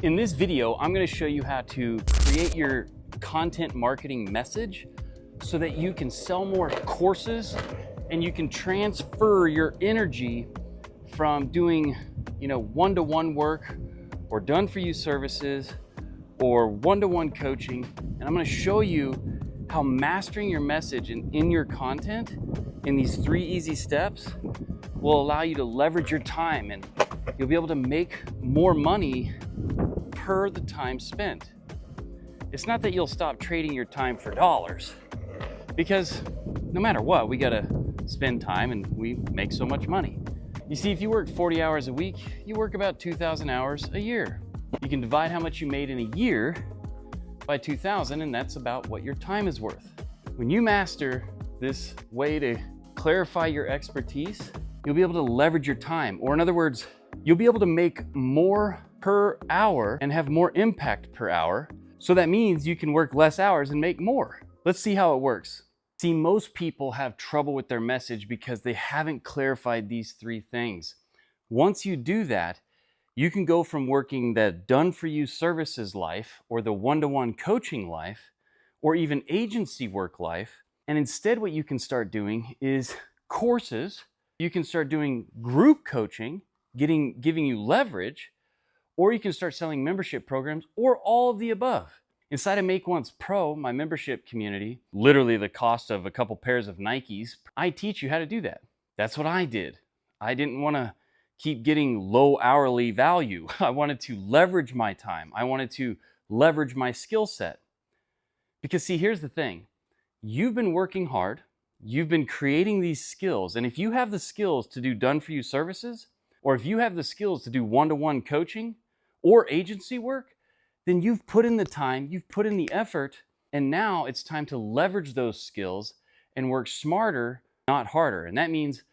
In this video, I'm going to show you how to create your content marketing message so that you can sell more courses and you can transfer your energy from doing, one-to-one work or done-for-you services or one-to-one coaching. And I'm going to show you how mastering your message and in your content in these 3 easy steps will allow you to leverage your time, and you'll be able to make more money per the time spent. It's not that you'll stop trading your time for dollars, because no matter what, we gotta spend time and we make so much money. You see, if you work 40 hours a week, you work about 2,000 hours a year. You can divide how much you made in a year by 2,000, and that's about what your time is worth. When you master this way to clarify your expertise, you'll be able to leverage your time, or in other words, you'll be able to make more per hour and have more impact per hour. So that means you can work less hours and make more. Let's see how it works. See, most people have trouble with their message because they haven't clarified these 3 things. Once you do that, you can go from working the done-for-you services life or the one-to-one coaching life or even agency work life. And instead what you can start doing is courses. You can start doing group coaching, giving you leverage, or you can start selling membership programs, or all of the above. Inside of Make Once Pro, my membership community, literally the cost of a couple pairs of Nikes, I teach you how to do that. That's what I did. I didn't want to keep getting low hourly value. I wanted to leverage my time. I wanted to leverage my skill set. Because see, here's the thing. You've been working hard. You've been creating these skills. And if you have the skills to do done-for-you services, or if you have the skills to do one-to-one coaching or agency work, then you've put in the time, you've put in the effort, and now it's time to leverage those skills and work smarter, not harder. And that means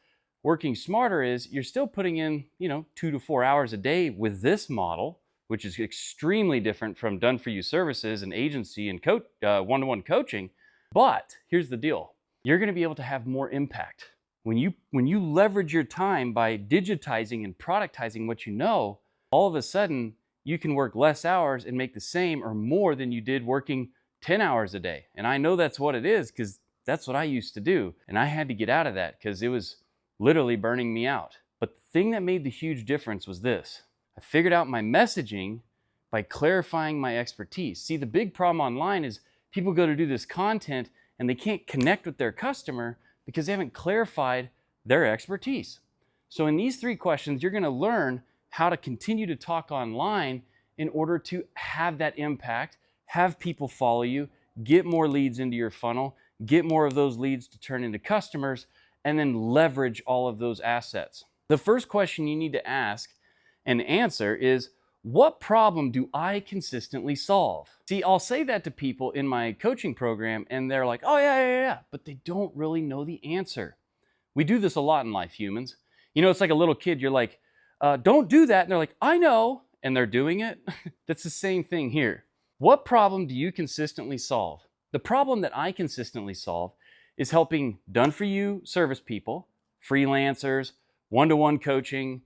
working smarter is you're still putting in, 2 to 4 hours a day with this model, which is extremely different from done-for-you services and agency and one-to-one coaching. But here's the deal. You're going to be able to have more impact. When you leverage your time by digitizing and productizing what you know, all of a sudden you can work less hours and make the same or more than you did working 10 hours a day. And I know that's what it is because that's what I used to do. And I had to get out of that because it was literally burning me out. But the thing that made the huge difference was this. I figured out my messaging by clarifying my expertise. See, the big problem online is people go to do this content and they can't connect with their customer because they haven't clarified their expertise. So in these 3 questions, you're going to learn how to continue to talk online in order to have that impact, have people follow you, get more leads into your funnel, get more of those leads to turn into customers, and then leverage all of those assets. The first question you need to ask and answer is, what problem do I consistently solve? See, I'll say that to people in my coaching program and they're like, oh yeah, but they don't really know the answer. We do this a lot in life, humans. It's like a little kid, you're like, don't do that. And they're like, I know, and they're doing it. That's the same thing here. What problem do you consistently solve? The problem that I consistently solve is helping done-for-you service people, freelancers, one-to-one coaching,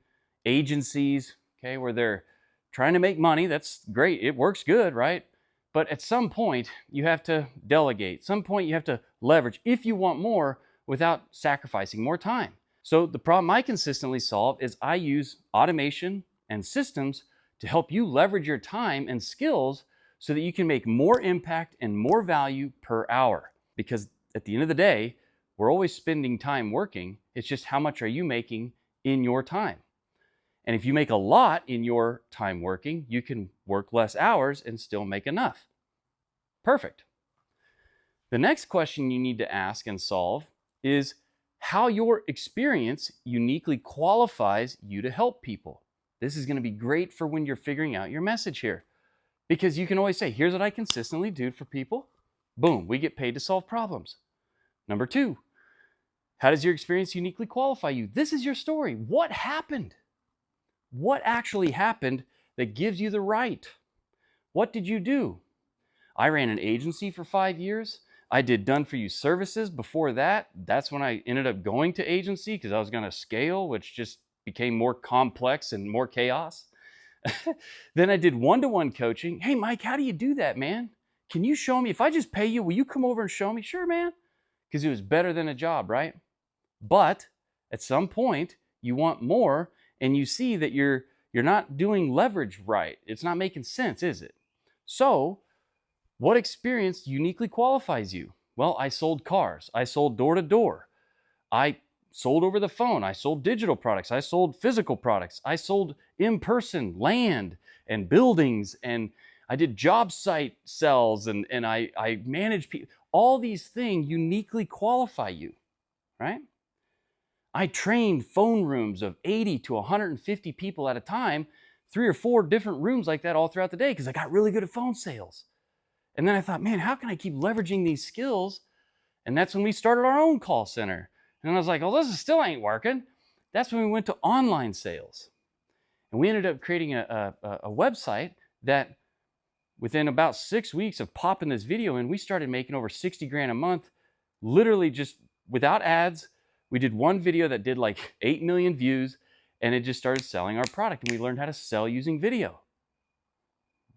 agencies, okay, where they're trying to make money. That's great. It works good, right? But at some point, you have to delegate. At some point, you have to leverage if you want more without sacrificing more time. So the problem I consistently solve is I use automation and systems to help you leverage your time and skills so that you can make more impact and more value per hour. Because at the end of the day, we're always spending time working. It's just how much are you making in your time? And if you make a lot in your time working, you can work less hours and still make enough. Perfect. The next question you need to ask and solve is how your experience uniquely qualifies you to help people. This is going to be great for when you're figuring out your message here. Because you can always say, here's what I consistently do for people. Boom, we get paid to solve problems. Number 2, how does your experience uniquely qualify you? This is your story. What happened? What actually happened that gives you the right? What did you do? I ran an agency for 5 years. I did done-for-you services before that. That's when I ended up going to agency because I was going to scale, which just became more complex and more chaos. Then I did one-to-one coaching. Hey, Mike, how do you do that, man? Can you show me? If I just pay you, will you come over and show me? Sure, man. Because it was better than a job, right? But at some point, you want more, and you see that you're not doing leverage right. It's not making sense, is it? So, what experience uniquely qualifies you? Well, I sold cars. I sold door to door. I sold over the phone. I sold digital products. I sold physical products. I sold in-person land and buildings, and I did job site sales, and I managed people. All these things uniquely qualify you, right? I trained phone rooms of 80 to 150 people at a time, 3 or 4 different rooms like that all throughout the day because I got really good at phone sales. And then I thought, man, how can I keep leveraging these skills? And that's when we started our own call center. And I was like, oh, this still ain't working. That's when we went to online sales. And we ended up creating a website that within about 6 weeks of popping this video in, we started making over 60 grand a month, literally just without ads. We did one video that did like 8 million views, and it just started selling our product. And we learned how to sell using video.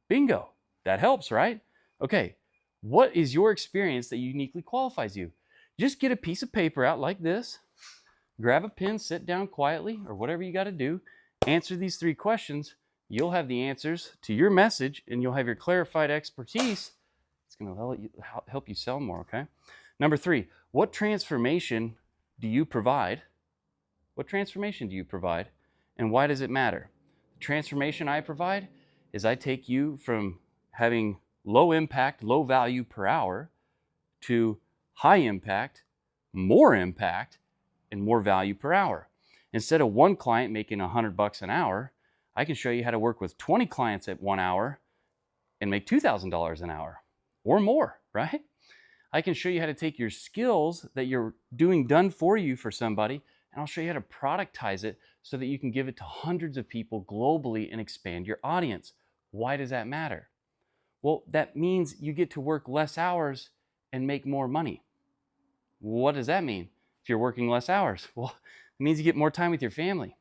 Bingo. That helps, right? Okay. What is your experience that uniquely qualifies you? Just get a piece of paper out like this, grab a pen, sit down quietly, or whatever you got to do, answer these 3 questions. You'll have the answers to your message, and you'll have your clarified expertise. It's going to help you sell more, okay? Number 3, what transformation do you provide? What transformation do you provide, and why does it matter? The transformation I provide is I take you from having low impact, low value per hour to high impact, more impact, and more value per hour. Instead of one client making $100 an hour, I can show you how to work with 20 clients at 1 hour and make $2,000 an hour or more, right? I can show you how to take your skills that you're doing done for you for somebody, and I'll show you how to productize it so that you can give it to hundreds of people globally and expand your audience. Why does that matter? Well, that means you get to work less hours and make more money. What does that mean if you're working less hours? Well, it means you get more time with your family.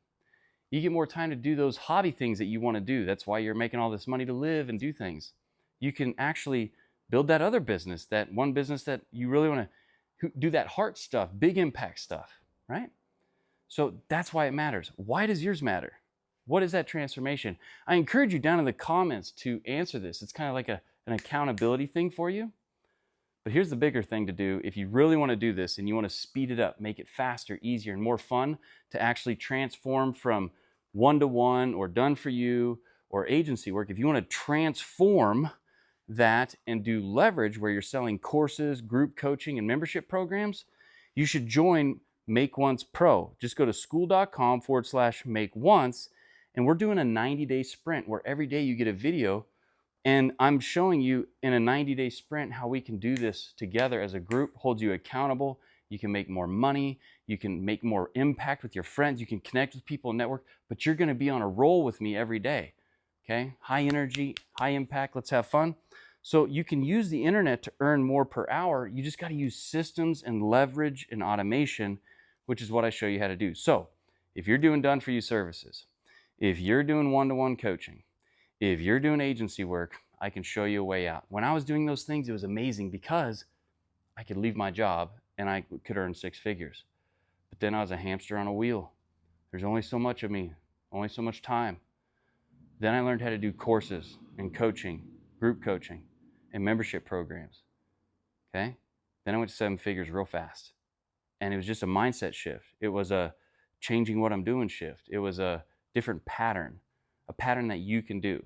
You get more time to do those hobby things that you want to do. That's why you're making all this money to live and do things. You can actually build that other business, that one business that you really want to do, that heart stuff, big impact stuff, right? So that's why it matters. Why does yours matter? What is that transformation? I encourage you down in the comments to answer this. It's kind of like an accountability thing for you. But here's the bigger thing to do. If you really want to do this and you want to speed it up, make it faster, easier, and more fun to actually transform from one-to-one or done for you or agency work, if you want to transform that and do leverage where you're selling courses, group coaching, and membership programs, you should join Make Once Pro. Just go to skool.com/make-once, and we're doing a 90-day sprint where every day you get a video. And I'm showing you in a 90-day sprint how we can do this together as a group, hold you accountable. You can make more money. You can make more impact with your friends. You can connect with people and network, but you're going to be on a roll with me every day. Okay? High energy, high impact. Let's have fun. So you can use the internet to earn more per hour. You just got to use systems and leverage and automation, which is what I show you how to do. So if you're doing done for you services, if you're doing one-to-one coaching, if you're doing agency work, I can show you a way out. When I was doing those things, it was amazing because I could leave my job and I could earn 6 figures. But then I was a hamster on a wheel. There's only so much of me, only so much time. Then I learned how to do courses and coaching, group coaching, and membership programs. Okay? Then I went to 7 figures real fast. And it was just a mindset shift. It was a changing what I'm doing shift. It was a different pattern, a pattern that you can do.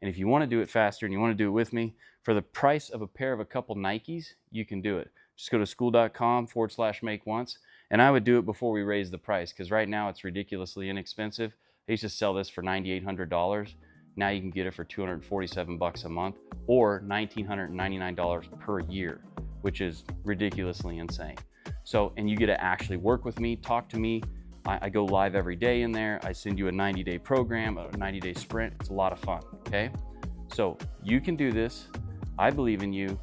And if you want to do it faster and you want to do it with me, for the price of a pair of a couple Nikes, you can do it. Just go to skool.com/make-once. And I would do it before we raise the price, because right now it's ridiculously inexpensive. I used to sell this for $9,800. Now you can get it for $247 a month or $1,999 per year, which is ridiculously insane. So, and you get to actually work with me, talk to me. I go live every day in there. I send you a 90-day program, a 90-day sprint. It's a lot of fun, okay? So you can do this. I believe in you.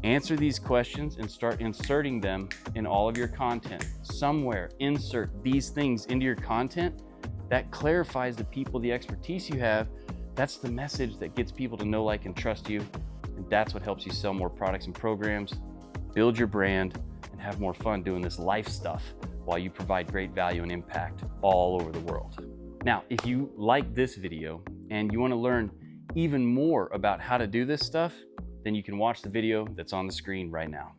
Answer these questions and start inserting them in all of your content. Somewhere, insert these things into your content. That clarifies the people, the expertise you have, That's the message that gets people to know, like, and trust you. And that's what helps you sell more products and programs, build your brand, and have more fun doing this life stuff while you provide great value and impact all over the world. Now, if you like this video and you want to learn even more about how to do this stuff, then you can watch the video that's on the screen right now.